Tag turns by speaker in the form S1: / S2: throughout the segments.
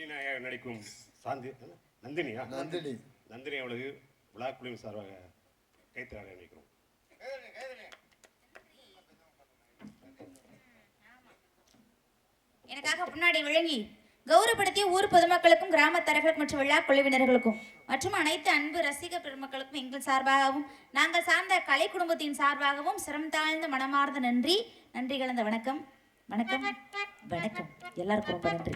S1: நந்தினி நாயகர் நடிக்கும் நந்தினி அவளுக்கு விழா குழுவின் சார்பாக கைத்தறாக நினைக்கிறோம்.
S2: எனக்காக முன்னாடி விளங்கி கௌரவப்படுத்திய ஊர் பொதுமக்களுக்கும் கிராமத்தரர்களுக்கும் மற்றும் விழா குழுவினர்களுக்கும் மற்றும் அனைத்து அன்பு ரசிக பெருமக்களுக்கும் எங்கள் சார்பாகவும் நாங்கள் சார்ந்த கலை குடும்பத்தின் சார்பாகவும் சிரம் தாழ்ந்த மனமார்ந்த நன்றி கலந்த வணக்கம். வணக்கம் வணக்கம் எல்லாருக்கும் ரொம்ப நன்றி.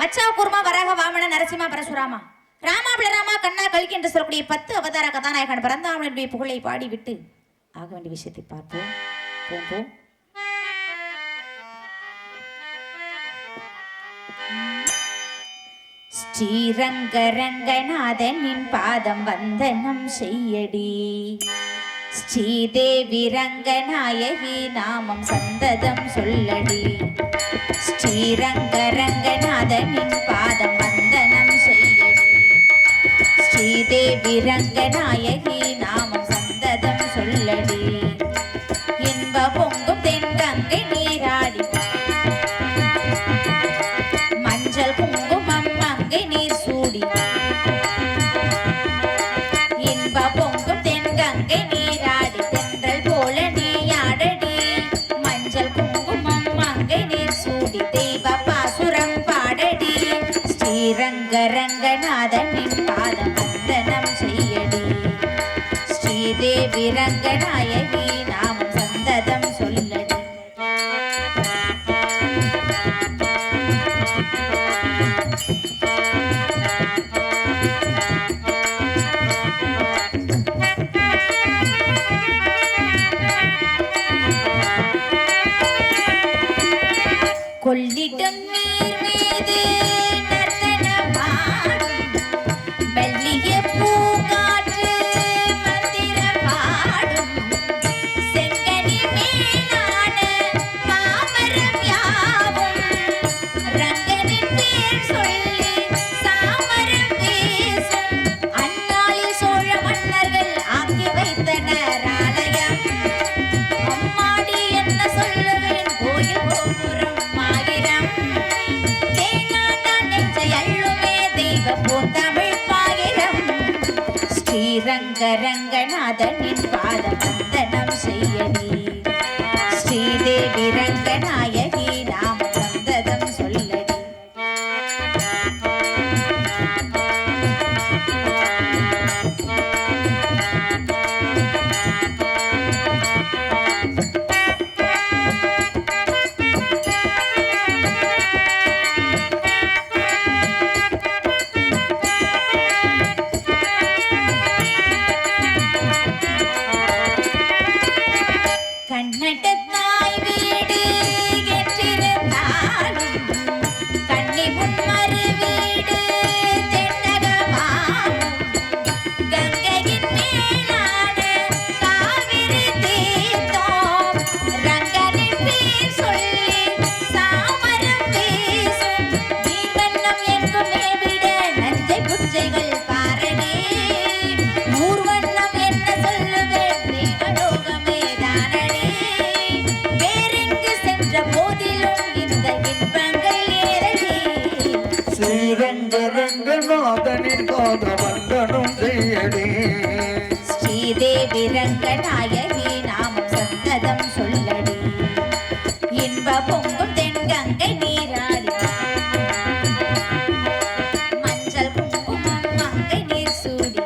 S2: மச்சா கூர்மா வராக வாமன நரசிம்மா பரசுராமா ராமா பிளராமா கண்ணா கல்கி என்று சொல்லக்கூடிய 10 அவதார கதாநாயகன் பரந்தாமனுடைய புகழை பாடிவிட்டு ஆக வேண்டிய விஷயத்தை பார்ப்போம். போம் ஸ்ரீரங்கரங்கநாதனின் பாதம் வந்தனம் செய்யடி ஸ்ரீதேவி ரங்கநாயகி நாமம் சந்ததம் சொல்லடி ஸ்ரீரங்கரங்கநாதனின் பாதம் வந்தனம் செய்யடி ஸ்ரீதேவி ரங்கநாயகி நாமம் சந்ததம் சொல்லடி இன்ப பொங்கும் தென்கங்கை நீராடி மஞ்சள் குங்குமம் மங்கை நீர் சூடி இன்ப பொங்கும் தென்கங்கை நீராடி தென்றல் போல நீயாடடி மஞ்சள் குங்குமம் மங்கை நீர் சூடி தெய்வ பாசுரம் பாடடி ஸ்ரீரங்கரங்கநாதனின் பாதம் வந்தனம் செய்யடி ஸ்ரீதேவி ரங்கநாயகி நாமம் சந்ததம் சொல்லடி. கொள்ளிடம் நீர் மீது நர்த்தனமாடும் வெள்ளிய பூங்காற்று மந்திரமாடும் செங்கனி மேலான மாமரம் யாவும் ரங்கனின் பேர் சொல்லி சாமரம் வீசும் அந்நாளில் சோழ மன்னர்கள் ஆக்கி வைத்தனர் ஆலயம். அம்மாடி என்ன சொல்லுவேன் கோயில் கோபுரம் ஸ்ரீரங்கரங்கநாதனின் பாதம் வந்தனம் செய்யடி ஸ்ரீதேவி ரங்கநாயகி நாமம் சந்ததம் சொல்லடி. கண்ணட்டத்தாய் வீடு என்றிருந்தாலும் கண்ணி முன்மறு வீடு தென்னகமாகும் கங்கையின் மேலான காவிரி தீர்த்தம் ரங்கனின் பேர் சொல்லி சாமரம் வீசும் நீர்வண்ணம் எங்குமே விட நஞ்சை புஞ்சைகள் பாரணி ஊர்வண்ணம் என்ன சொல்லுவேன் தேவலோகமே தானடி வேறெங்கு சென்ற போதிலும் இந்த இன்பங்கள் ஏறடி
S3: ஸ்ரீரங்கரங்கநாதனின் பாதம் வந்தனம் செய்யடி
S2: ஸ்ரீதேவி ரங்கநாயகி நாமம் சந்ததம் சொல்லடி இன்ப பொங்கும் தென்கங்கை நீராடி மஞ்சள் குங்குமம் மங்கை நீர் சூடி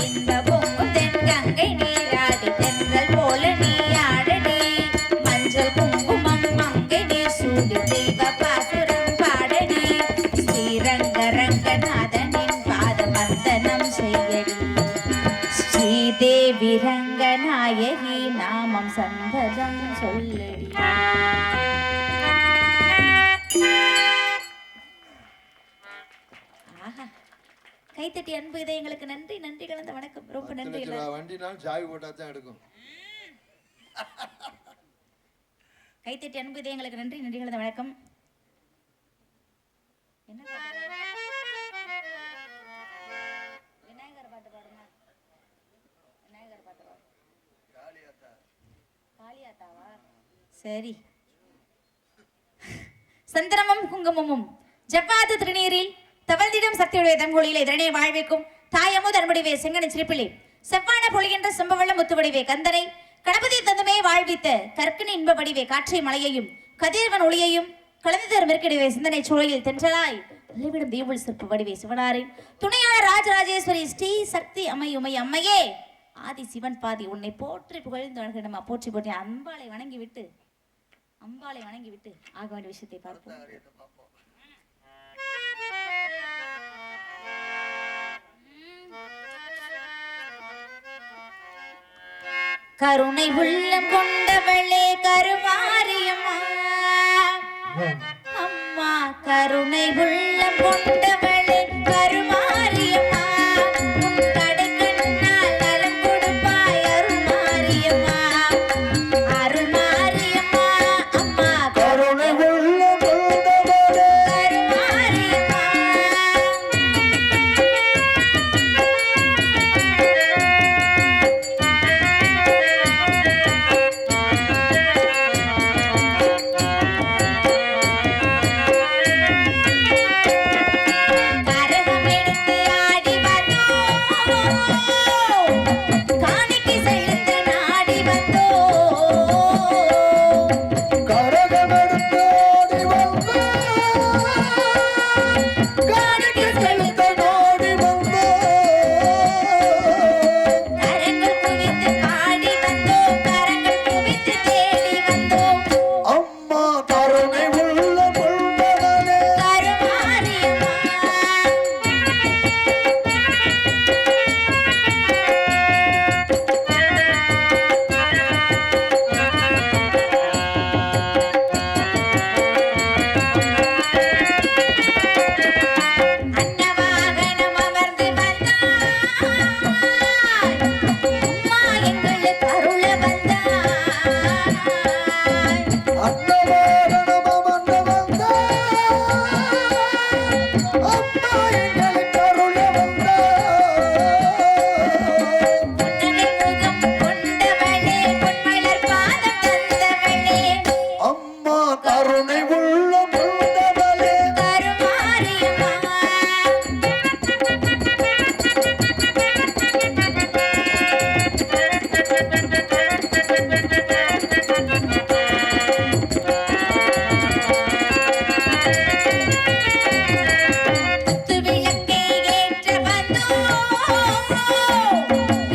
S2: இன்ப பொங்கும் தென்கங்கை நீராடி தென்றல் போல நீயாடடி மஞ்சள் குங்குமம் மங்கை நீர் சூடி தெய்வ பாசுரம் பாடடி ஸ்ரீரங்கரங்கநாதனின் பாதம் வந்தனம் செய்யடி ஸ்ரீதேவி ரங்கநாயகி நாமம் சந்ததம் சொல்லடி. ஆஹா கைத்தட்டி அன்பு இதயங்களுக்கு நன்றி கலந்த வணக்கம். ரொம்ப நன்றி.
S3: வண்டினால் சாவி போட்டா தான் எடுக்கும்.
S2: கைத்தட்டி அன்பு இதயங்களுக்கு நன்றி கலந்த வணக்கம். என்ன பாட்டு? விநாயகர் பாட்டு பாடுங்க. விநாயகர் பாட்டு பாடு. காளியாத்தாவா? சரி. சந்திரமும் குங்குமமும் ஜவ்வாது திருநீரில் தவழ்ந்திடும் சக்தியுடைய தங்கொழியிலே இதனை வாழ்விக்கும் தாயமோ தன்முடிவே செங்கன சிரிப்பிலே செவ்வான பொழிகின்ற செம்பவெள்ள முத்துவடிவே கந்தனை கணபதி தந்தமே வாழ்வித்த கற்கின் இன்ப வடிவே காற்றை மலையையும் கதிரவன் ஒளியையும் கலந்து தரும் இருக்கிடவே சிந்தனை சூழலில் தென்றலாய் நிலைவிடும் தேவள் சிற்ப வடிவே சிவனாரின் துணையாளர் ராஜராஜேஸ்வரி ஸ்ரீ சக்தி அம்மை அம்மையே ஆதி சிவன் பாதி உன்னை போற்றி புகழ்ந்து வணங்கிடமா போற்றி போற்றி அம்பாளை வணங்கி விட்டு ஆக வேண்டிய விஷயத்தை பார்ப்போம். கருணை உள்ளம் கொண்டவளே கருமாரியம்மா அம்மா கருணை உள்ளம் கொண்டவளே கருமாரியம்மா உன் கடைக்கண்ணால் நலம் கொடுப்பாய் அருள்மாரியம்மா அருள்மாரியம்மா அம்மா
S3: கருணை உள்ளம் கொண்டவளே
S2: கருமாரியம்மா கரகம் எடுத்து ஆடி வந்தோம் காணிக்கை செலுத்த நாடி வந்தோம்
S3: கரகமெடுத்து ஓடி வந்தோம். காணிக்கை செலுத்த நாடி வந்தோம்.
S2: கரங்கள் குவித்து பாடி வந்தோம் கரங்கள் குவித்து தேடி வந்தோம்
S3: அம்மா கருணை உள்ளம் கொண்டவளே
S2: கருமாரியம்மா அன்னவாகனம் அமர்ந்து வந்தாய் அம்மா எங்களுக்கு அருள வந்தாய்
S3: அன்னவாரணம் அமர்ந்து வந்தாய். அம்மா எங்களுக்கு அருள வந்தாய்.
S2: புன்னகை முகம் கொண்டவளே பொன்மலர் பாதம் தந்தவளே
S3: அம்மா கருணை உள்ளம் கொண்டவளே
S2: கருமாரியம்மா குத்து விளக்கை ஏற்ற வந்தோம்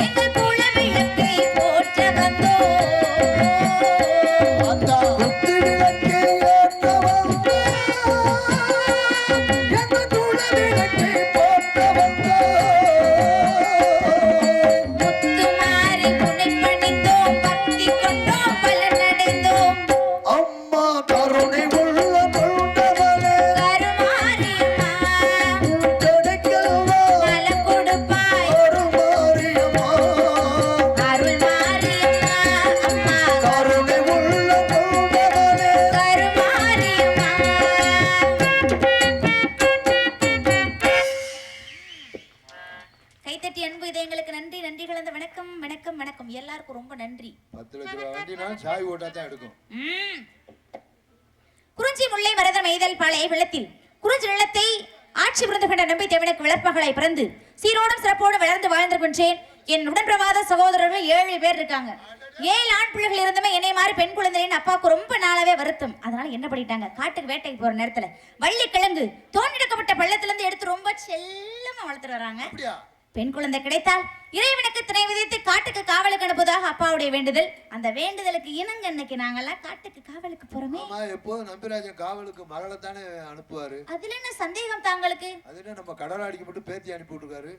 S2: எங்கள் குல விளக்கை போற்ற வந்தோம்
S3: குத்து விளக்கை ஏற்ற வந்தாய். எங்கள் குல விளக்கை போற்ற வந்தாய்.
S2: முத்துமாரி புனை பணிந்தோம் பக்தி கொண்டோம் பலனடைந்தோம்
S3: அம்மா கருணை உள்ளம் கொண்டவளே
S2: கருமாரியம்மா
S3: கிடைக்கல்வா
S2: நலம் கொடுப்பாய்
S3: அருள்மாரியம்மா.
S2: அருள்மாரியம்மா அம்மா
S3: கருணை உள்ளம் கொண்டவளே
S2: கருமாரியம்மா கைத்தட்டி அன்பு இதயங்களுக்கு நன்றி நன்றி கலந்த வணக்கம் வணக்கம் வணக்கம் எல்லாருக்கும் ரொம்ப நன்றி
S3: 10 லட்ச ரூபா வண்டினாலும் சாவி ஓட்டா தான் எடுக்கும்.
S2: குறிஞ்சி முல்லை மரதம் எய்தல் பாலை வெள்ளத்தில் குறிஞ்சி நிலத்தை ஆட்சி புரிந்து கொண்ட நம்பி தேவனுக்கு விளர்ப்பகளை பிறந்து சீரோடும் சிறப்போடு வளர்ந்து வாழ்ந்திருக்கின்றேன். என் உடன்பிரவாத சகோதரர்கள் 7 பேர் இருக்காங்க. 7 ஆண் பிள்ளைகள் இருந்துமே என்னை மாதிரி பெண் குழந்தைன்னு அப்பாவுக்கு ரொம்ப நாளாவே வருத்தம். அதனால என்ன பண்ணிட்டாங்க, காட்டுக்கு வேட்டைக்கு போற நேரத்துல வள்ளி கிழங்கு தோண்டெடுக்கப்பட்ட பள்ளத்துல இருந்து எடுத்து ரொம்ப செல்லமா வளர்த்துட்டு வராங்க.
S3: அப்படியா?
S2: பெண் குழந்தை கிடைத்தால் இறைவனுக்கு திணை விதித்து காட்டுக்கு காவலுக்கு அனுப்புவதாக அப்பாவுடைய வேண்டுதல். அந்த வேண்டுதலுக்கு இணங்க இன்னைக்கு நாங்கெல்லாம் காட்டுக்கு காவலுக்கு போறோமே.
S3: ஆமா, எப்போதும் நம்பிராஜன் காவலுக்கு மகளை தானே அனுப்புவாரு.
S2: அதுல என்ன சந்தேகம் தாங்களுக்கு?
S3: அது என்ன நம்ம கடலாடிக்கு மட்டும் பேத்தி அனுப்பி விட்டுருக்காரு.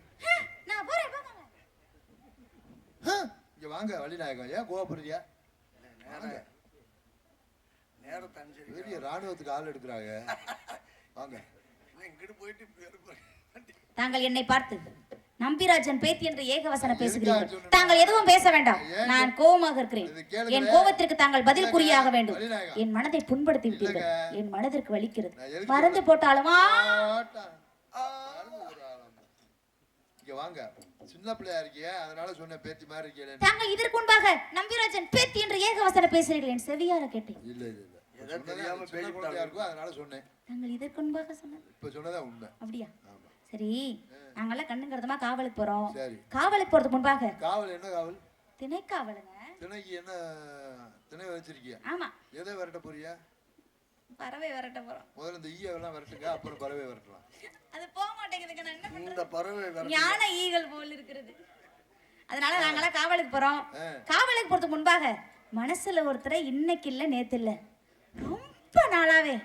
S2: நான் போறேன் போங்க.
S3: இங்க வாங்க வள்ளிநாயகம், ஏன் கோவப்படுறியா? பெரிய ராணுவத்துக்கு ஆள் எடுக்கிறாங்க, வாங்க.
S2: தாங்கள் என்னை பார்த்து நம்பிராஜன் பேத்தி என்று ஏகவசன பேசுகிறீர்கள். தாங்கள் எதுவும் பேச வேண்டாம். நான் கோபமாக இருக்கிறேன். என் கோபத்திற்கு தாங்கள் பதில் குறியாக வேண்டும். என் மனதை புண்படுத்தி விட்டீர்கள். என் மனதிற்கு வலிக்கிறது. மருந்து போட்டாலுமா
S3: வாங்க, சின்ன பிள்ளையா இருக்கிய, அதனால சொன்ன பேத்தி மாதிரி இருக்கீங்க.
S2: தாங்கள் இதற்கு முன்பாக நம்பிராஜன் பேத்தி என்று ஏகவசன பேசுகிறீர்கள். என் செவியார கேட்டேன்.
S3: இல்ல இல்ல இல்ல, ஏதோ தெரியாம பேசிட்டாங்க இருக்கும், அதனால சொன்னேன்.
S2: தாங்கள் இதற்கு முன்பாக சொன்னது
S3: இப்ப சொன்னதா உண்மை.
S2: அப்படியா? சரி, நாங்கெல்லாம் கண்ணுங்கிறதுமா காவலுக்கு போறோம்.
S3: சரி,
S2: காவலுக்கு போறதுக்கு முன்பாக
S3: காவல் என்ன காவல்?
S2: திணைக்காவலுங்க.
S3: திணைக்கு என்ன திணை வச்சிருக்கிய?
S2: ஆமா.
S3: எதை விரட்ட போறியா?
S2: பறவை விரட்ட போறோம்.
S3: முதல்ல இந்த ஈயெல்லாம் விரட்டுங்க, அப்புறம் பறவை விரட்டலாம்.
S2: அது போக மாட்டேங்குதுங்க. நான் என்ன பண்றது?
S3: இந்த பறவை
S2: ஞான ஈகள் போல் இருக்கிறது. அதனால நாங்கெல்லாம் காவலுக்கு போறோம். காவலுக்கு போறதுக்கு முன்பாக மனசுல ஒருத்தரை இன்னைக்கு இல்ல நேத்து இல்ல ரொம்ப நாளாவே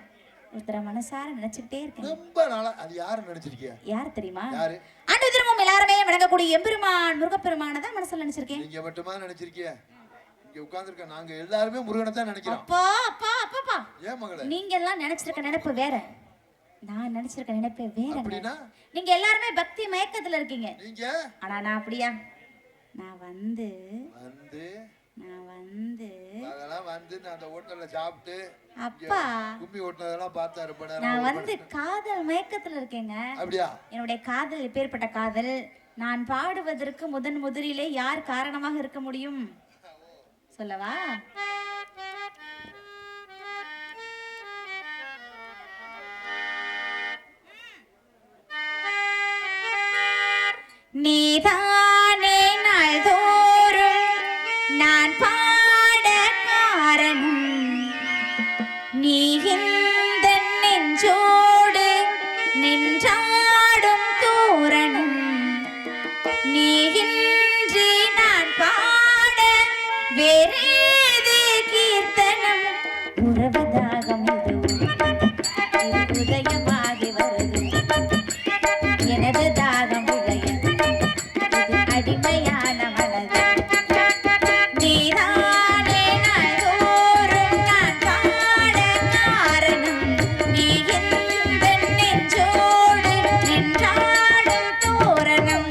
S2: ஒருத்தரை மனசார நினைச்சுக்கிட்டே இருக்கேன்.
S3: ரொம்ப நாளா. அது யாரு நினைச்சிருக்கிய?
S2: யார் தெரியுமா?
S3: யாரு?
S2: ஆண்டு திரும்பவும் எல்லாருமே வணங்கக்கூடிய எம்பெருமான் முருகப்பெருமானை தான் மனசுல நினைச்சிருக்கேன்.
S3: நீங்க மட்டுமா நினைச்சிருக்கிய? இங்க உட்கார்ந்திருக்க நாங்க எல்லாருமே முருகனை தான் நினைக்கிறோம்.
S2: அப்பா அப்பா அப்பா.
S3: ஏன் மகளே?
S2: நீங்க எல்லாம் நினைச்சிருக்க நினைப்பு வேற, நான் நினைச்சிருக்க நினைப்பே வேற.
S3: அப்படினா
S2: நீங்க எல்லாருமே பக்தி மயக்கத்துல இருக்கீங்க.
S3: நீங்க
S2: ஆனா நான் அப்படியா? நான் வந்து
S3: அதெல்லாம் வந்து நான் அந்த ஹோட்டல்ல சாப்பிட்டு
S2: அப்பா
S3: கும்மி ஓட்டுனதெல்லாம் பார்த்தா ரொம்ப நேரம்.
S2: நான் வந்து காதல் மயக்கத்துல இருக்கேங்க.
S3: அப்படியா?
S2: என்னுடைய காதல் எப்பேற்பட்ட காதல்? நான் பாடுவதற்கு முதலிலே யார் காரணமாக இருக்க முடியும் சொல்லவா? நீதானே நாள்தோறும் நான் பாட காரணம், நீ இந்த நெஞ்சோடு நின்றாடும் தோரணம், நீ இன்றி நான் பாட வேறேது கீர்த்தனம், உறவதாகம் இது உதயமாகி வருது, எனது தாகம் விளைய அடிமையான மனது, நீதானே நாள்தோறும் நான் பாட காரணம், நீ இந்த நெஞ்சோடு நின்றாடும் தோரணம்.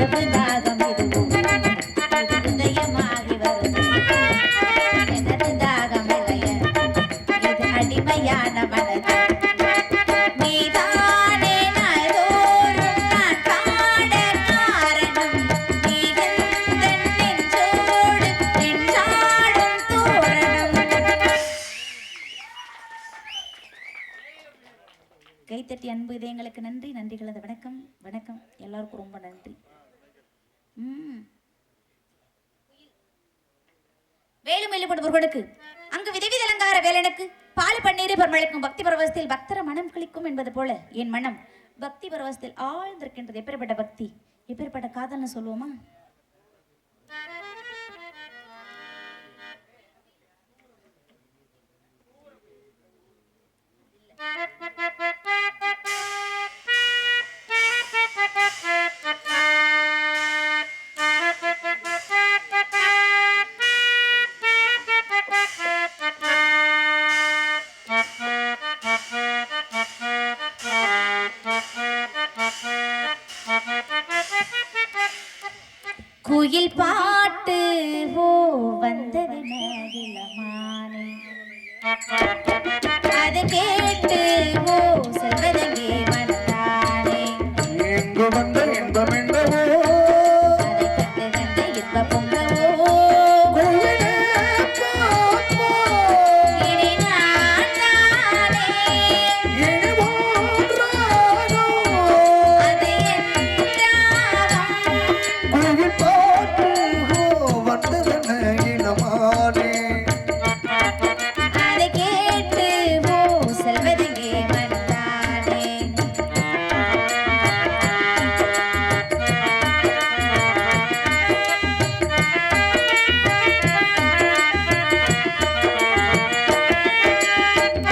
S2: இரவு தாகம் இதுவும் இது உதயமாகி வருது எனது தாகம் இளைய இது அடிமையான மனது நீதானே நாள்தோறும் நான் பாட காரணம் நீ எந்தன் நெஞ்சோடு நின்றாடும் தோரணம். கைத்தட்டி அன்பு இதயங்களுக்கு நன்றி, நன்றிகளது வணக்கம். வணக்கம் எல்லாருக்கும் ரொம்ப நன்றி. வேலும் எழுப்படுபவர்களுக்கு அங்கு விதவி அலங்கார வேலனுக்கு பால் பன்னீர் பரமளிக்கும் பக்தி பரவசத்தில் பக்தர மனம் கிளிக்கும் என்பது போல என் மனம் பக்தி பரவசத்தில் ஆழ்ந்திருக்கின்றது. எப்பேற்பட்ட பக்தி, எப்பேற்பட்ட காதல்னு சொல்லுவோமா? குயில் பாட்டு ஓ வந்தது இளமானே அது கேட்டு ஓ செல்வதங்கே வந்தானே
S3: எங்கு வந்த இன்பம் என்னவோ
S2: அதை கண்டு கண்டு இன்ப பொங்கவோ இனி நான் தானே அது என் அதை கேட்டு ஓ செல்வதங்கே வந்தானே.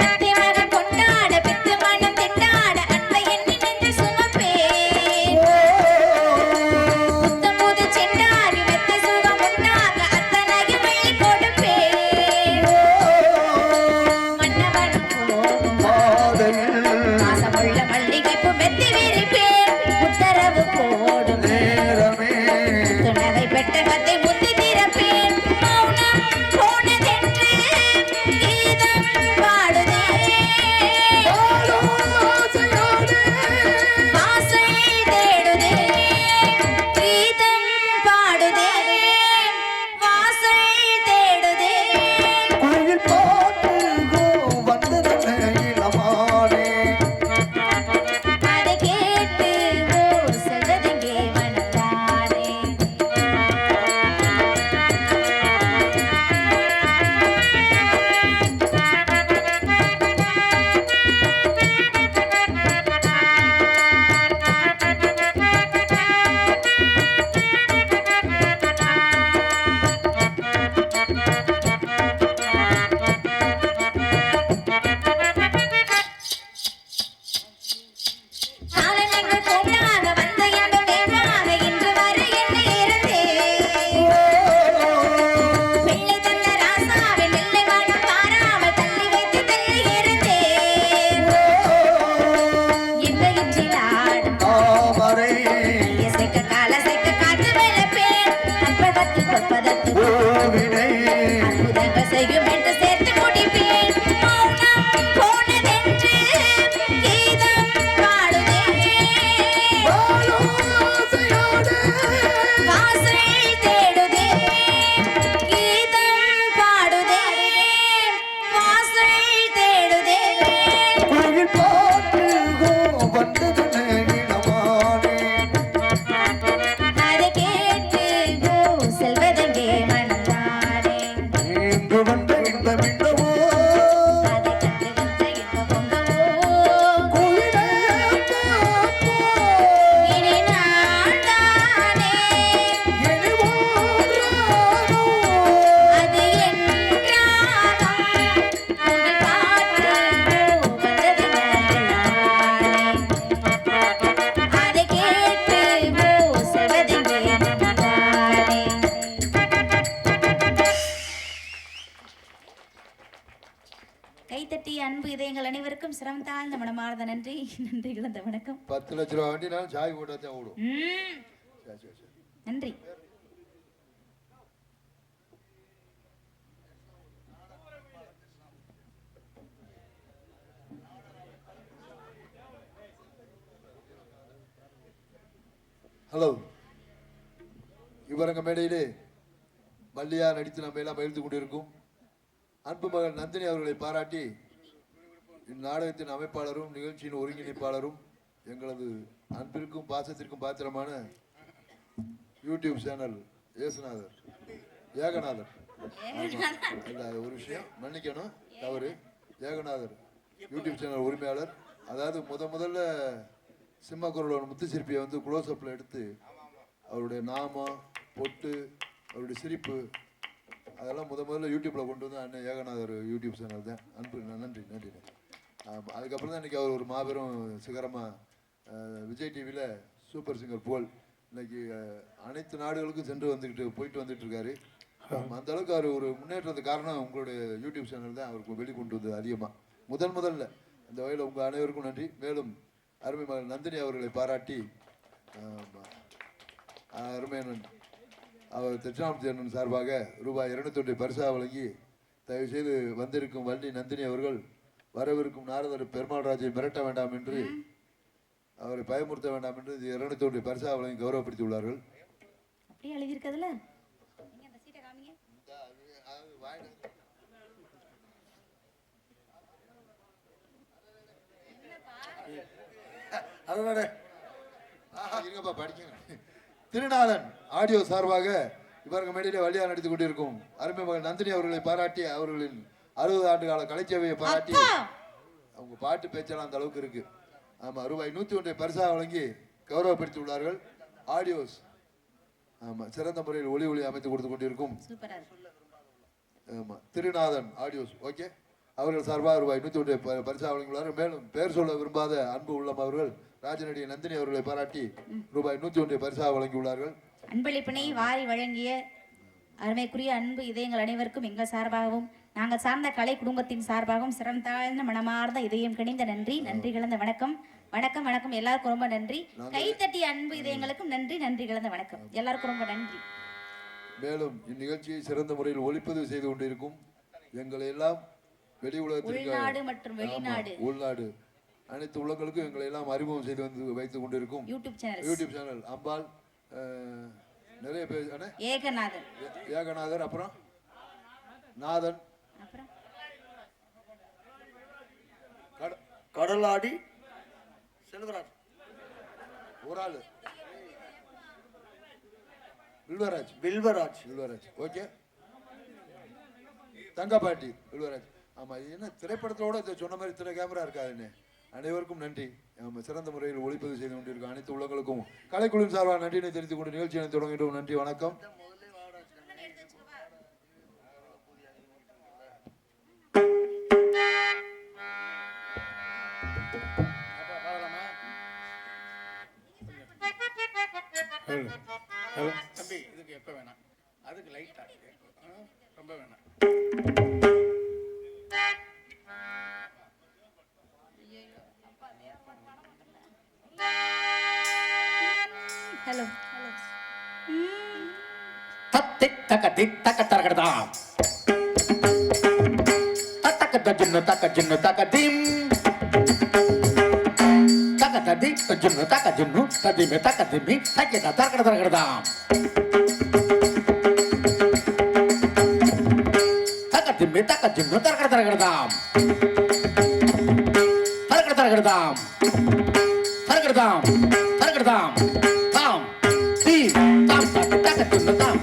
S2: அத்தை மகன் கொண்டாட பித்து மனம் திண்டாட அன்பை எண்ணி நின்று சுமப்பேன் புத்தம் புது செண்டாகி வெத்த சுகம் உண்டாக அத்தனையும் வெள்ளி கொடுப்பேன் மன்னவனும் போகும் மாசமுள்ள மல்லிகைப்பூ மெத்தி விரிப்பேன் உத்தரவு போடும் துணவை பெட்டகத்தை முத்தி திறப்பேன் மௌனம் போனதென்று கீதம் பாடுதே வாசல் தேடுதே கீதம் பாடுதே வாசல் தேடுதே அதை கேட்டு ஓ செல்வதங்கே வந்தானே. காலங்கள் கோட்டாக வந்த இன்பம் வேண்டாக இன்று வரை என்னை இருந்தேன் பிள்ளை தந்த ராசாவின் நெல்லை வானம் பாராமல் தள்ளி வைத்து தள்ளி இருந்தேன் எல்லையிற்றில் ஆடும் இசைக்க காலசைக்க காத்து வெளப்பேன் அற்பகத்து பொற்பதத்து அற்புதங்கள் செய்யும் என்று சேர்த்து முடிப்பேன் மௌனம் போனதென்று கீதம் பாடுதே வாசல் தேடுதே கீதம் பாடுதே வாசல் தேடுதே அதை கேட்டு ஓ செல்வதங்கே வந்தானே அதை கண்டு வந்த இன்ப பொங்கவோ இனி நான் தானே அது என் ராகம் குயில் பாட்டு ஓ வந்தது இளமானே அதை கேட்டு ஓ செல்வதங்கே வந்தானே. கைத்தட்டி அன்பு இதயங்கள் அனைவருக்கும் சிரம் தாழ்ந்த மனமார்ந்த நன்றி, நன்றி இழந்த வணக்கம்.
S3: 10 லட்ச ரூபா வண்டினாலும் சாய் போட்டா தான் ஓடும். சரி சரி சரி.
S2: நன்றி.
S3: ஹலோ, இவரங்க மேடையிலே மல்லியா நடித்து நம்ம எல்லாம் மகிழ்ந்து கொண்டிருக்கும் அன்பு மகள் நந்தினி அவர்களை பாராட்டி இந்நாடகத்தின் அமைப்பாளரும் நிகழ்ச்சியின் ஒருங்கிணைப்பாளரும் எங்களது அன்பிற்கும் பாசத்திற்கும் பாத்திரமான யூடியூப் சேனல் ஏகநாதர் அந்த ஒரு விஷயம் மன்னிக்கணும், தவறு. ஏகநாதர் யூடியூப் சேனல் உரிமையாளர். அதாவது முதல்ல சிம்மக்குரலோட முத்துச்சிற்பியை வந்து க்ளோஸ்அப்பில் எடுத்து அவருடைய நாமம், பொட்டு, அவருடைய சிரிப்பு அதெல்லாம் முதல்ல யூடியூப்பில் கொண்டு வந்து அண்ணன் ஏகநாதர் யூடியூப் சேனல் தான். அன்பு நன்றி நன்றி. அதுக்கப்புறம் தான் இன்றைக்கி அவர் ஒரு மாபெரும் சிகரமாக விஜய் டிவியில் சூப்பர் சிங்கர் புகழ் இன்னைக்கு அனைத்து நாடுகளுக்கும் சென்று போயிட்டு வந்துட்டு இருக்காரு. அந்த அளவுக்கு அவர் ஒரு முன்னேற்றத்துக்கு காரணம் உங்களுடைய யூடியூப் சேனல் தான் அவருக்கு வெளிக்கொண்டு வந்தது அதிகமாக. முதல்ல அந்த வகையில் உங்கள் அனைவருக்கும் நன்றி. மேலும் அருமை மகள் நந்தினி அவர்களை பாராட்டி அருமையண்ணன் அவர் தட்சிணாமூர்த்தி அண்ணன் சார்பாக ரூபாய் 200 பரிசாக வழங்கி தயவுசெய்து வந்திருக்கும் வள்ளி நந்தினி அவர்கள் வரவிருக்கும் நாரதர் பெருமாள்ராஜை மிரட்ட வேண்டாம் என்று, அவரை பயமுறுத்த வேண்டாம் என்று 200 பரிசாக வழங்கி கௌரவப்படுத்தி உள்ளார்கள்.
S2: அப்படியே எழுதியிருக்கிறதுல நீங்க அந்த சீட்டை காமிங்க.
S3: இருங்கப்பா படிக்க. திருநாதன் ஆடியோ சார்பாக இவர்கள் மேடையிலே வழியாக நடித்துக் கொண்டிருக்கும் அருமை மகள் நந்தினி அவர்களை பாராட்டி அவர்களின் 60 ஆண்டு கால கலைச்சேவையை பாராட்டி அவங்க பாட்டு பேச்செல்லாம் அந்த அளவுக்கு இருக்கு. ஆமா, ரூபாய் 101 பரிசாக வழங்கி கௌரவப்படுத்தி உள்ளார்கள். ஆடியோஸ் ஆமா சிறந்த முறையில் ஒளி அமைத்து கொடுத்து கொண்டிருக்கும் ஆமா திருநாதன் ஆடியோஸ் ஓகே அவர்கள் சார்பாக ரூபாய் 101 பரிசாக வழங்கியுள்ளார்கள். மேலும் பெயர் சொல்ல விரும்பாத அன்பு உள்ளம் அவர்கள் ராஜநடி நந்தினி அவர்களை பாராட்டி ரூபாய் 101 பரிசாக வழங்கியுள்ளார்கள்.
S2: அன்பளிப்பினை வாரி வழங்கிய அருமைக்குரிய அன்பு இதயங்கள் அனைவருக்கும் எங்கள் சார்பாகவும் நாங்கள் சார்ந்த கலை குடும்பத்தின் சார்பாகவும் சிரம் தாழ்ந்த மனமார்ந்த இதயம் கிணிந்த நன்றி கலந்த வணக்கம். வணக்கம் வணக்கம் எல்லாருக்கும் ரொம்ப நன்றி. கைத்தட்டிய அன்பு இதயங்களுக்கும் நன்றி கலந்த வணக்கம். எல்லாருக்கும் ரொம்ப நன்றி.
S3: மேலும் இந்நிகழ்ச்சியை சிறந்த முறையில் ஒளிப்பதிவு செய்து கொண்டிருக்கும் எங்களை எல்லாம் வெளி உலகத்திற்கு
S2: உள்நாடு மற்றும் வெளிநாடு
S3: உள்நாடு அனைத்து உலகங்களுக்கும் எங்களை எல்லாம் அறிமுகம் செய்து வந்து வைத்துக் கொண்டிருக்கும் யூடியூப் சேனல் அம்பாள் நிறைய பேர் ஏகநாதர் அப்புறம் நாதன்
S4: கடலாடி செல்வராஜ்
S3: ஒரு ஆளு வில்வராஜ் ஓகே தங்கப்பாட்டி வில்வராஜ். ஆமா, என்ன திரைப்படத்தோட சொன்ன மாதிரி திரை கேமரா இருக்காதுன்னு. அனைவருக்கும் நன்றி. சிறந்த முறையில் ஒளிப்பதிவு செய்து கொண்டிருக்கும் அனைத்து உள்ளங்களுக்கும் கலைக்குழுவின் சார்பாக நன்றினை தெரிவித்துக் கொண்டு நிகழ்ச்சியை தொடங்கிட்டோம். நன்றி, வணக்கம்.
S4: தம்பி இதுக்கு எப்ப வேணாம், அதுக்கு லைட்டா ரொம்ப வேணாம்.
S2: ஹலோ
S4: தத்தி தக்க தித்தக்க தரகடா தக்க தஜின்னு தக்க ஜின்னு தக்க திம் தக்க தடி ஜின்னு தக்க ஜின்னு ததிமே தக்க திமி தக்க தரகட தரகடா தக்க திமி தக்க ஜின்னு தரகட தரகடா தரகட தரகடா தரகடா தரகடா தாம் தி தாம் தக்க தக்க ஜின்னு தாம்